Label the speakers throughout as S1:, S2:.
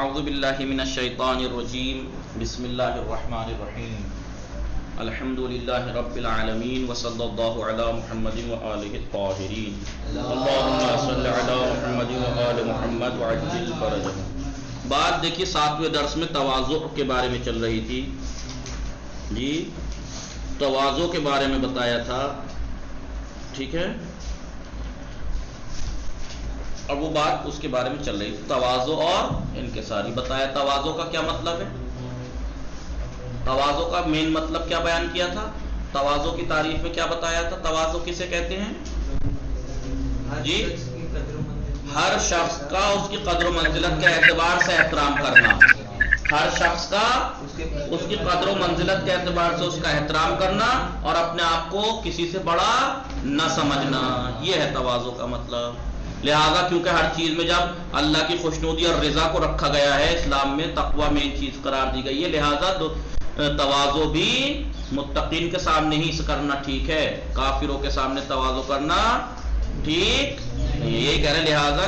S1: اعوذ باللہ من الشیطان الرجیم بسم اللہ الرحمن الرحیم الحمدللہ رب العالمین وصلی اللہ علی محمد وآلہ الطاہرین اللہم صل علی محمد وآل محمد وعجل فرجہم۔ بات دیکھیے 7ویں درس میں تواضع کے بارے میں چل رہی تھی جی، تواضع کے بارے میں بتایا تھا، ٹھیک ہے، اور وہ بات اس کے بارے میں چل رہی تھی، تواضع اور انکساری بتایا۔ تواضع کا کیا مطلب ہے، تواضع کا مین مطلب کیا بیان کیا تھا، تواضع کی تعریف میں کیا بتایا تھا، تواضع کسے کہتے ہیں جی؟ ہر شخص کا اس کی قدر و منزلت کے اعتبار سے احترام کرنا، ہر شخص کا اس کی قدر و منزلت کے اعتبار سے اس کا احترام کرنا اور اپنے آپ کو کسی سے بڑا نہ سمجھنا، یہ ہے تواضع کا مطلب۔ لہذا کیونکہ ہر چیز میں جب اللہ کی خوشنودی اور رضا کو رکھا گیا ہے، اسلام میں تقوی مین چیز قرار دی گئی ہے، لہذا تواضع بھی متقین کے سامنے ہی کرنا ٹھیک ہے، کافروں کے سامنے تواضع کرنا ٹھیک نہیں ہے، یہ کہہ رہے۔ لہذا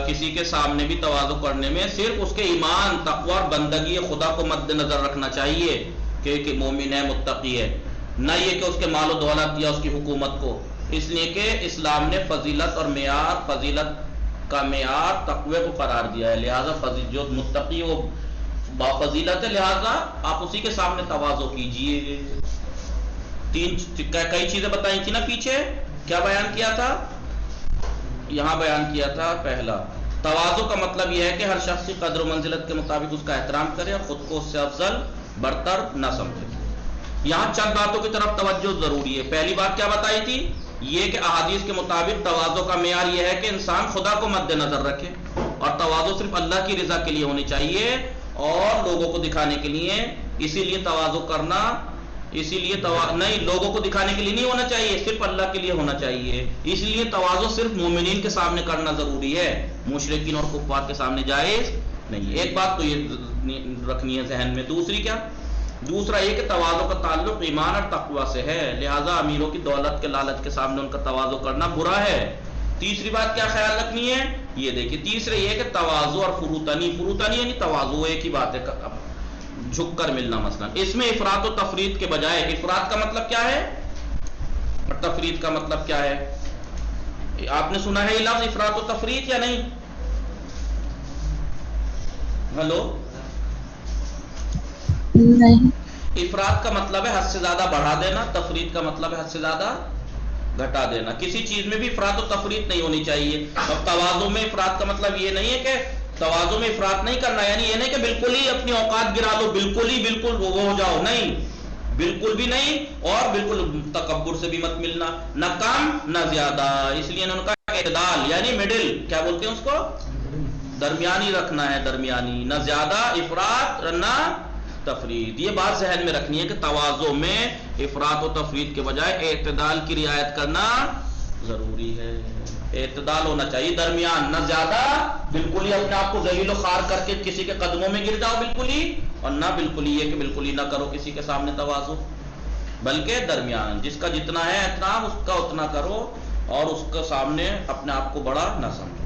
S1: کسی کے سامنے بھی تواضع کرنے میں صرف اس کے ایمان، تقوی اور بندگی خدا کو مد نظر رکھنا چاہیے کہ مومن ہے، متقی ہے، نہ یہ کہ اس کے مال و دولت یا اس کی حکومت کو، اس لیے کہ اسلام نے فضیلت اور معیار، فضیلت کا معیار تقوی کو قرار دیا ہے، لہذا جو متقی وہ بافضیلت ہے، لہذا آپ اسی کے سامنے تواضع کیجئے۔ کئی چیزیں بتائی تھی نا پیچھے، کیا بیان کیا تھا، یہاں بیان کیا تھا۔ پہلا، تواضع کا مطلب یہ ہے کہ ہر شخص کی قدر و منزلت کے مطابق اس کا احترام کرے اور خود کو اس سے افضل برتر نہ سمجھے۔ یہاں چند باتوں کی طرف توجہ ضروری ہے۔ پہلی بات کیا بتائی تھی، یہ کہ احادیث کے مطابق تواضع کا معیار یہ ہے کہ انسان خدا کو مد نظر رکھے، اور تواضع صرف اللہ کی رضا کے لیے ہونی چاہیے اور لوگوں کو دکھانے کے لیے، اسی لیے تواضع کرنا، نہیں، لوگوں کو دکھانے کے لیے نہیں ہونا چاہیے، صرف اللہ کے لیے ہونا چاہیے، اس لیے تواضع صرف مومنین کے سامنے کرنا ضروری ہے، مشرکین اور کفار کے سامنے جائز نہیں۔ ایک بات تو یہ رکھنی ہے ذہن میں۔ دوسرا یہ کہ تواضع کا تعلق ایمان اور تقوی سے ہے، لہذا امیروں کی دولت کے لالچ کے سامنے ان کا تواضع کرنا برا ہے۔ تیسری بات کیا خیال رکھنی ہے، یہ دیکھیے، تیسرے یہ کہ تواضع اور فروتنی یعنی تواضع ایک ہی بات ہے، جھک کر ملنا، مثلا اس میں افراط و تفرید کے بجائے، افراط کا مطلب کیا ہے اور تفرید کا مطلب کیا ہے، آپ نے سنا ہے یہ لفظ افراط و تفرید یا نہیں؟ ہلو، افراط کا مطلب ہے حد سے زیادہ بڑھا دینا، تفرید کا مطلب ہے حد سے زیادہ گھٹا دینا۔ کسی چیز میں بھی افراط و تفرید نہیں ہونی چاہیے۔ اب تواضع میں افراط کا مطلب یہ نہیں ہے کہ تواضع میں افراط نہیں کرنا، یعنی یہ نہیں کہ بالکل ہی اپنی اوقات گرا لو، بالکل وہ ہو جاؤ، نہیں، بالکل بھی نہیں، اور بالکل تکبر سے بھی مت ملنا، نہ کم نہ زیادہ۔ اس لیے انہوں نے کہا اعتدال یعنی مڈل، کیا بولتے ہیں اس کو، درمیانی رکھنا ہے، درمیانی، نہ زیادہ افراط نہ تفرید۔ یہ بات ذہن میں رکھنی ہے کہ تواضع میں افراط و تفرید کے بجائے اعتدال کی رعایت کرنا ضروری ہے، اعتدال ہونا چاہیے، درمیان، نہ زیادہ بالکل ہی اپنے آپ کو ذلیل و خوار کر کے کسی کے قدموں میں گر جاؤ بالکل ہی، اور نہ بالکل ہی یہ کہ بالکل ہی نہ کرو کسی کے سامنے تواضع، بلکہ درمیان، جس کا جتنا ہے احترام اس کا اتنا کرو اور اس کے سامنے اپنے آپ کو بڑا نہ سمجھو۔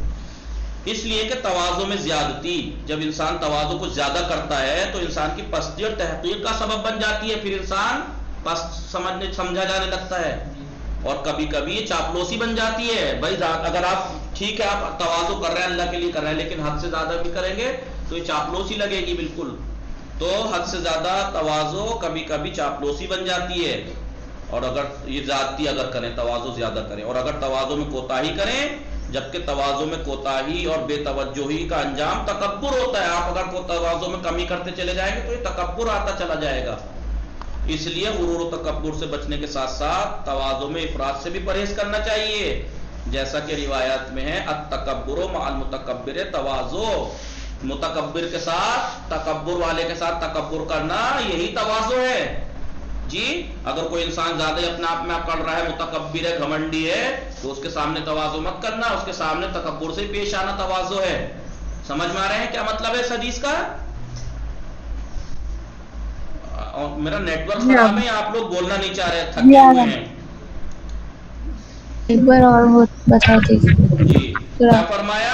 S1: اس لیے کہ تواضع میں زیادتی، جب انسان تواضع کو زیادہ کرتا ہے تو انسان کی پستی اور تحقیر کا سبب بن جاتی ہے، پھر انسان پست سمجھا جانے لگتا ہے، اور کبھی کبھی یہ چاپلوسی بن جاتی ہے۔ بھائی اگر آپ ٹھیک ہے، آپ تواضع کر رہے ہیں، اللہ کے لیے کر رہے ہیں، لیکن حد سے زیادہ بھی کریں گے تو یہ چاپلوسی لگے گی بالکل، تو حد سے زیادہ تواضع کبھی کبھی چاپلوسی بن جاتی ہے، اور اگر یہ زیادتی اگر کریں، تواضع زیادہ کریں، اور اگر تواضع میں کوتاہی کریں، جبکہ تواضع میں کوتاہی اور بے توجہی کا انجام تکبر ہوتا ہے، آپ اگر تواضع میں کمی کرتے چلے جائیں گے تو یہ تکبر آتا چلا جائے گا۔ اس لیے غرور و تکبر سے بچنے کے ساتھ ساتھ تواضع میں افراط سے بھی پرہیز کرنا چاہیے، جیسا کہ روایات میں ہے، التکبر مع المتکبر تواضع، متکبر کے ساتھ، تکبر والے کے ساتھ تکبر کرنا یہی تواضع ہے جی۔ اگر کوئی انسان زیادہ اپنے آپ میں پڑ رہا ہے، متکبر ہے، گھمنڈی ہے، تو اس کے سامنے تواضع مت کرنا، اس کے سامنے تکبر سے پیش آنا تواضع ہے۔ سمجھ میں آ رہے ہیں کیا مطلب ہے اس حدیث کا؟ میرا نیٹ ورک خراب ہے، آپ لوگ بولنا نہیں چاہ رہے، تھکے ہوئے ہیں۔
S2: ایک بار اور بتا دیجیے
S1: جی، کیا فرمایا،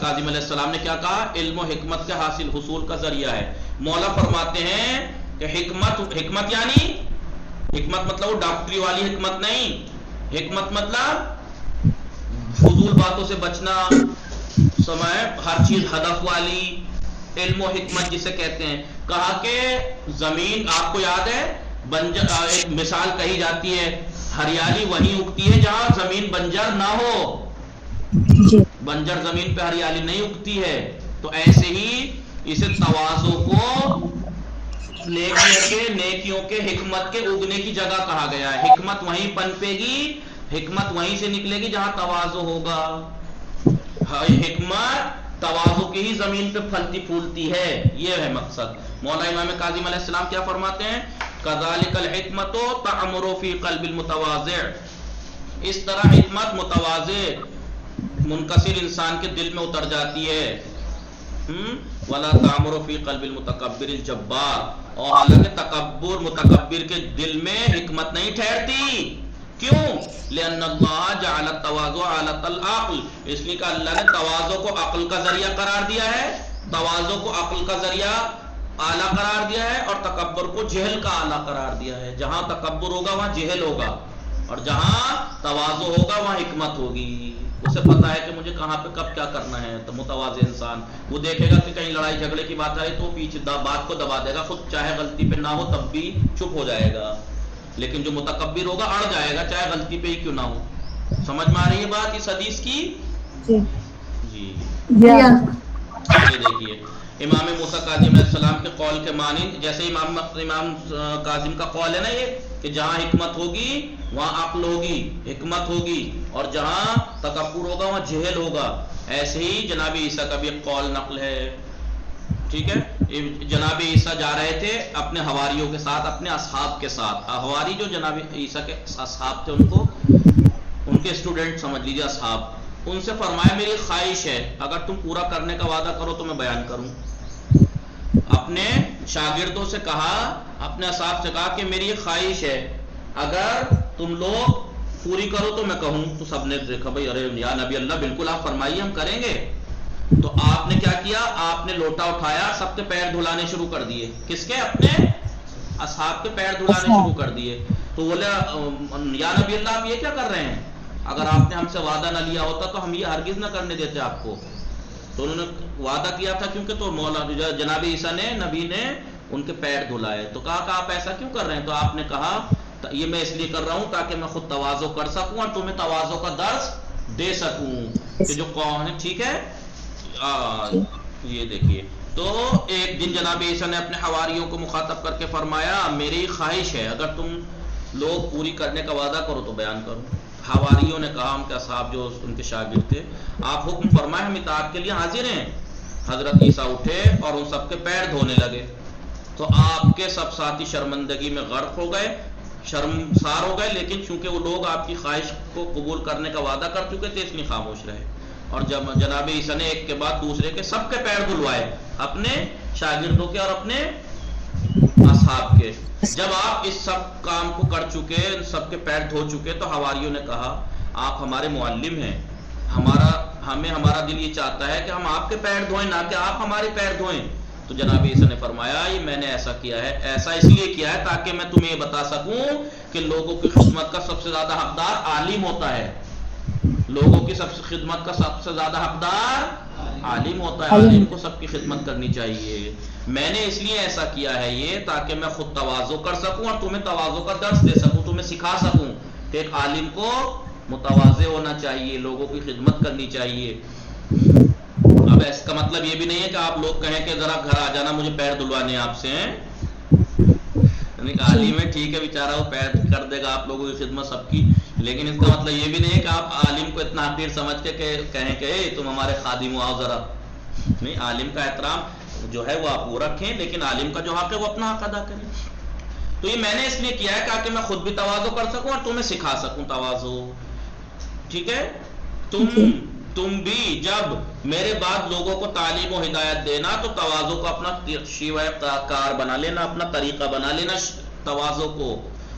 S1: کاظم علیہ السلام نے کیا کہا؟ علم و حکمت کے حاصل حصول کا ذریعہ ہے. مولا فرماتے ہیں کہ حکمت یعنی حکمت مطلب وہ ڈاکٹری والی حکمت نہیں. حکمت مطلب فضول باتوں سے بچنا، سمے ہر چیز ہدف والی. علم و حکمت جسے کہتے ہیں. کہا کہ زمین، آپ کو یاد ہے بنجر، ایک مثال کہی جاتی ہے، ہریالی وہیں اگتی ہے جہاں زمین بنجر نہ ہو.
S2: جی
S1: بنجر زمین پہ ہریالی نہیں اگتی ہے. تو ایسے ہی اسے تواضع کو نیکیوں کے حکمت کے اگنے کی جگہ کہا گیا ہے. حکمت وہیں پنپے گی، حکمت وہیں سے نکلے گی جہاں تواضع ہوگا. حکمت تواضع کی ہی زمین پہ پھلتی پھولتی ہے، یہ ہے مقصد. مولا امام کاظم علیہ السلام کیا فرماتے ہیں؟ کذالک الحکمت تعمر فی قلب المتواضع. اس طرح حکمت متواضع منکسر انسان کے دل میں اتر جاتی ہے. ولا تعمر فی قلب المتکبر الجبار. اور حالانکہ متکبر کے دل میں حکمت نہیں ٹھہرتی. کیوں؟ لأن اللہ جعل التواضع آلۃ العقل. اس لیے کہ اللہ نے تواضع کو عقل کا ذریعہ قرار دیا ہے. تواضع کو عقل کا ذریعہ اعلیٰ قرار دیا ہے، اور تکبر کو جہل کا اعلیٰ قرار دیا ہے. جہاں تکبر ہوگا وہاں جہل ہوگا، اور جہاں تواضع ہوگا وہاں حکمت ہوگی. اسے پتا ہے کہ مجھے کہاں پہ کب کیا کرنا ہے. تو متواضع انسان وہ دیکھے گا کہ کہیں لڑائی جھگڑے کی بات آئے تو پیچھے بات کو دبا دے گا، خود چاہے غلطی پہ نہ ہو تب بھی چپ ہو جائے گا. لیکن جو متکبر ہوگا اڑ جائے گا چاہے غلطی پہ ہی کیوں نہ ہو. سمجھ میں آ رہی ہے بات اس حدیث کی؟ جی یہ دیکھیے امام موسیٰ کاظم علیہ السلام کے قول کے معنی، جیسے امام کاظم کا قول ہے نا یہ کہ جہاں حکمت ہوگی وہاں عقل ہوگی، حکمت ہوگی، اور جہاں تکبر ہوگا وہاں جہل ہوگا. ایسے ہی جناب عیسیٰ کا بھی ایک قول نقل ہے. ٹھیک ہے، جناب عیسیٰ جا رہے تھے اپنے حواریوں کے ساتھ، اپنے اصحاب کے ساتھ. حواری جو جناب عیسیٰ کے اصحاب تھے، ان کو ان کے اسٹوڈنٹ سمجھ لیجیے، اصحاب. ان سے فرمایا میری خواہش ہے اگر تم پورا کرنے کا وعدہ کرو تو میں بیان کروں. اپنے شاگردوں سے کہا، اپنے اصحاب سے کہا کہ میری یہ خواہش ہے اگر تم لوگ پوری کرو تو میں کہوں. تو سب نے دیکھا بھائی ارے یا نبی اللہ بالکل آپ فرمائیے ہم کریں گے. تو آپ نے کیا کیا؟ آپ نے لوٹا اٹھایا، سب کے پیر دھلانے شروع کر دیے. کس کے؟ اپنے اصحاب کے پیر دھلانے شروع کر دیے. تو بولے یا نبی اللہ آپ یہ کیا کر رہے ہیں؟ اگر آپ نے ہم سے وعدہ نہ لیا ہوتا تو ہم یہ ہرگز نہ کرنے دیتے آپ کو. تو انہوں نے وعدہ کیا تھا کیونکہ تو مولا جناب عیسیٰ نے، نبی نے ان کے پیر دھلائے. تو کہا کہ آپ ایسا کیوں کر رہے ہیں؟ تو آپ نے کہا یہ میں اس لیے کر رہا ہوں تاکہ میں خود تواضع کر سکوں اور تمہیں تواضع کا درس دے سکوں کہ جو کون ہے. ٹھیک ہے، یہ دیکھیے. تو ایک دن جناب عیسیٰ نے اپنے حواریوں کو مخاطب کر کے فرمایا میری خواہش ہے اگر تم لوگ پوری کرنے کا وعدہ کرو تو بیان کرو. حواریوں نے کہا، ان کے اصحاب جو ان کے شاگرد تھے، آپ حکم فرمائے ہم اطاعت کے لیے حاضر ہیں. حضرت عیسیٰ اٹھے اور ان سب کے پیر دھونے لگے. تو آپ کے سب ساتھی شرمندگی میں غرق ہو گئے، شرمسار ہو گئے. لیکن چونکہ وہ لوگ آپ کی خواہش کو قبول کرنے کا وعدہ کر چکے تھے اس لیے خاموش رہے. اور جب جناب عیسیٰ نے ایک کے بعد دوسرے کے سب کے پیر دھلوائے، اپنے شاگردوں کے اور اپنے اصحاب کے. جب آپ اس سب کام کو کر چکے، سب کے پیر دھو چکے، تو حواریوں نے کہا آپ ہمارے معلم ہیں، ہمارا دل یہ چاہتا ہے کہ ہم آپ کے پیر دھوئیں نہ کہ آپ ہمارے پیر دھوئیں. تو جناب عیسیٰ نے فرمایا یہ میں نے ایسا کیا ہے، ایسا اس لیے کیا ہے تاکہ میں تمہیں یہ بتا سکوں کہ لوگوں کی خدمت کا سب سے زیادہ حقدار عالم ہوتا ہے. لوگوں کی سب سے خدمت کا سب سے زیادہ حقدار عالم ہوتا ہے. عالم کو سب کی خدمت کرنی چاہیے. میں نے اس لیے ایسا کیا ہے یہ تاکہ میں خود تواضع کر سکوں اور تمہیں تواضع کا درس دے سکوں، تمہیں سکھا سکوں کہ ایک عالم کو متواضع ہونا چاہیے، لوگوں کی خدمت کرنی چاہیے. اب اس کا مطلب یہ بھی نہیں ہے کہ آپ لوگ کہیں کہ ذرا گھر آ جانا مجھے پیر دھلوانے آپ سے ہیں. عالم ہے ٹھیک ہے بیچارہ وہ پیر کر دے گا آپ لوگوں کی خدمت سب کی، لیکن اس کا مطلب یہ بھی نہیں ہے کہ آپ عالم کو اتنا حقیر سمجھ کے کہیں کہ تم ہمارے خادم ہو آؤ ذرا. نہیں، عالم کا احترام جو ہے وہ آپ وہ رکھیں، لیکن عالم کا جو حق ہے وہ اپنا حق ادا کریں. تو یہ میں نے اس لیے کیا ہے تاکہ میں خود بھی تواضع کر سکوں اور تمہیں سکھا سکوں تواضع. ٹھیک ہے، تم بھی جب میرے بعد لوگوں کو تعلیم و ہدایت دینا تو تواضع کو اپنا شیوہ کار بنا لینا، اپنا طریقہ بنا لینا تواضع کو.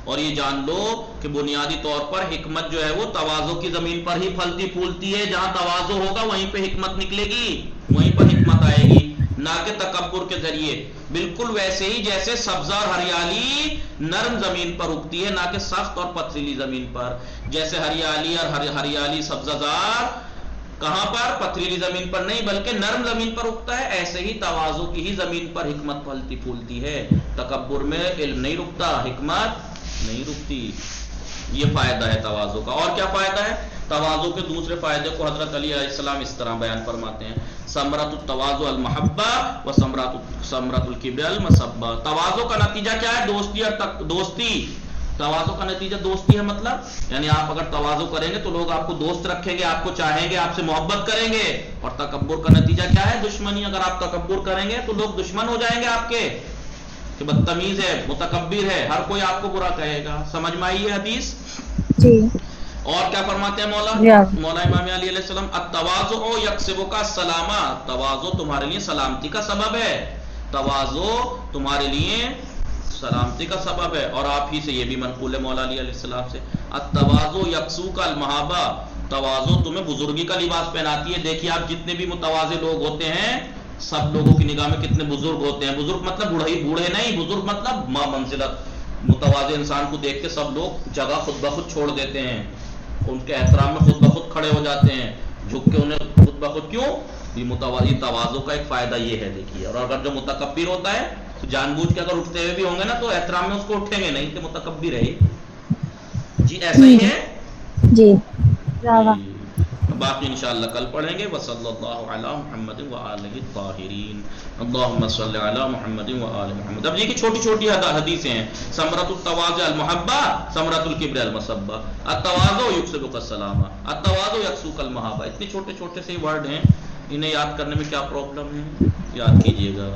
S1: اور یہ جان لو کہ بنیادی طور پر حکمت جو ہے وہ تواضع کی زمین پر ہی پھلتی پھولتی ہے. جہاں تواضع ہوگا وہیں پہ حکمت نکلے گی, وہیں پر حکمت آئے گی, نہ کہ تکبر کے ذریعے. بالکل ویسے ہی جیسے سبزہ اور ہریالی نرم زمین پر اگتی ہے, نہ کہ سخت اور پتھریلی زمین پر. جیسے ہریالی اور ہریالی سبزہ زار کہاں پر, پتھریلی زمین پر نہیں بلکہ نرم زمین پر اگتا ہے, ایسے ہی تواضع کی ہی زمین پر حکمت پھلتی پھولتی ہے. تکبر میں علم نہیں رکتا, حکمت نہیں رکتی. یہ فائدہ ہے تواضع کا. اور کیا فائدہ ہے تواضع کے دوسرے فائدے کو حضرت علی علیہ السلام اس طرح بیان فرماتے ہیں, ثمرۃ التواضع المحبہ و ثمرۃ الکبر المسبہ. تواضع کا نتیجہ کیا ہے؟ دوستی اور دوستی. تواضع کا نتیجہ دوستی ہے, مطلب یعنی آپ اگر تواضع کریں گے تو لوگ آپ کو دوست رکھیں گے, آپ کو چاہیں گے, آپ سے محبت کریں گے. اور تکبر کا نتیجہ کیا ہے؟ دشمنی. اگر آپ تکبر کریں گے تو لوگ دشمن ہو جائیں گے آپ کے, کہ بدتمیز ہے, متکبر ہے, ہر کوئی آپ کو برا کہے گا. سمجھ میں آئی ہے حدیث؟
S2: جی.
S1: اور کیا فرماتے ہیں مولا مولا امام علی علیہ السلام, التواضع یکسبک السلامہ. تواضع تمہارے لیے سلامتی کا سبب ہے. تواضع تمہارے لیے سلامتی کا سبب ہے. اور آپ ہی سے یہ بھی منقول ہے مولا علی علیہ السلام سے, التواضع یکسوک المحابہ. تواضع تمہیں بزرگی کا لباس پہناتی ہے. دیکھیے آپ جتنے بھی متواضع لوگ ہوتے ہیں سب لوگوں کی نگاہ میں کتنے بزرگ ہوتے ہیں. بزرگ مطلب بوڑھے نہیں, بزرگ مطلب ماں منزلت. متواضع انسان کو دیکھ کے سب لوگ جگہ خود بخود چھوڑ دیتے ہیں, ان کے احترام میں خود بخود کھڑے ہو جاتے ہیں, جھک کے انہیں خود بخود. کیوں؟ یہ متواضع تواضع کا ایک فائدہ یہ ہے. دیکھیے, اور اگر جو متکبر ہوتا ہے تو جان بوجھ کے اگر اٹھتے ہوئے بھی ہوں گے نا تو احترام میں اس کو اٹھیں گے نہیں, کہ متکبر ہے. جی ایسا ہی ہے.
S2: جی.
S1: باقی انشاءاللہ کل پڑھیں گے. وصلی اللہ علی محمد وآلہ الطاہرین. اللہم صلی علی محمد وآل محمد. اب یہ کہ چھوٹی چھوٹی حدیثیں ہیں. ثمرۃ التواضع المحبہ, ثمرۃ الکبر المسبہ, التواضع یکسبک السلامہ, التواضع یکسوک المحابہ. اتنے چھوٹے چھوٹے سے ورڈ ہیں, انہیں یاد کرنے میں کیا پرابلم ہے؟ یاد کیجئے گا.